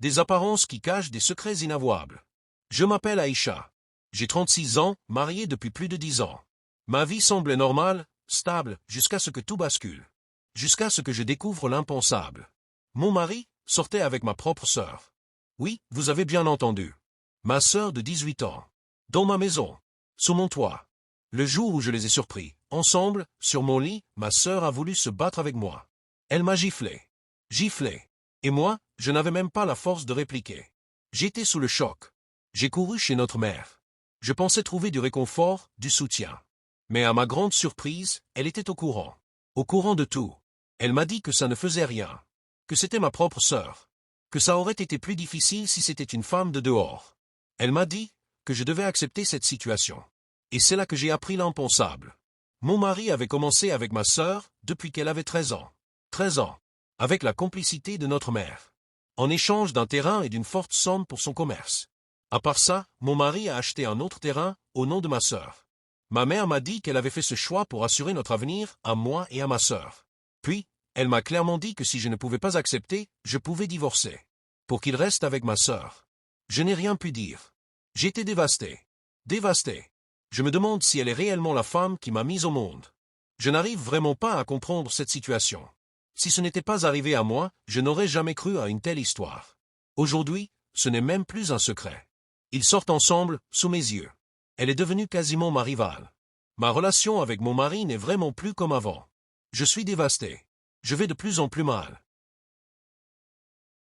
Des apparences qui cachent des secrets inavouables. Je m'appelle Aïcha. J'ai 36 ans, marié depuis plus de 10 ans. Ma vie semblait normale, stable, jusqu'à ce que tout bascule. Jusqu'à ce que je découvre l'impensable. Mon mari sortait avec ma propre sœur. Oui, vous avez bien entendu. Ma sœur de 18 ans. Dans ma maison. Sous mon toit. Le jour où je les ai surpris, ensemble, sur mon lit, ma sœur a voulu se battre avec moi. Elle m'a giflé. Giflé. Et moi, je n'avais même pas la force de répliquer. J'étais sous le choc. J'ai couru chez notre mère. Je pensais trouver du réconfort, du soutien. Mais à ma grande surprise, elle était au courant. Au courant de tout. Elle m'a dit que ça ne faisait rien. Que c'était ma propre sœur. Que ça aurait été plus difficile si c'était une femme de dehors. Elle m'a dit que je devais accepter cette situation. Et c'est là que j'ai appris l'impensable. Mon mari avait commencé avec ma sœur depuis qu'elle avait 13 ans. 13 ans. Avec la complicité de notre mère. En échange d'un terrain et d'une forte somme pour son commerce. À part ça, mon mari a acheté un autre terrain au nom de ma sœur. Ma mère m'a dit qu'elle avait fait ce choix pour assurer notre avenir à moi et à ma sœur. Puis, elle m'a clairement dit que si je ne pouvais pas accepter, je pouvais divorcer. Pour qu'il reste avec ma sœur. Je n'ai rien pu dire. J'étais dévasté. Dévasté. Je me demande si elle est réellement la femme qui m'a mise au monde. Je n'arrive vraiment pas à comprendre cette situation. Si ce n'était pas arrivé à moi, je n'aurais jamais cru à une telle histoire. Aujourd'hui, ce n'est même plus un secret. Ils sortent ensemble, sous mes yeux. Elle est devenue quasiment ma rivale. Ma relation avec mon mari n'est vraiment plus comme avant. Je suis dévasté. Je vais de plus en plus mal.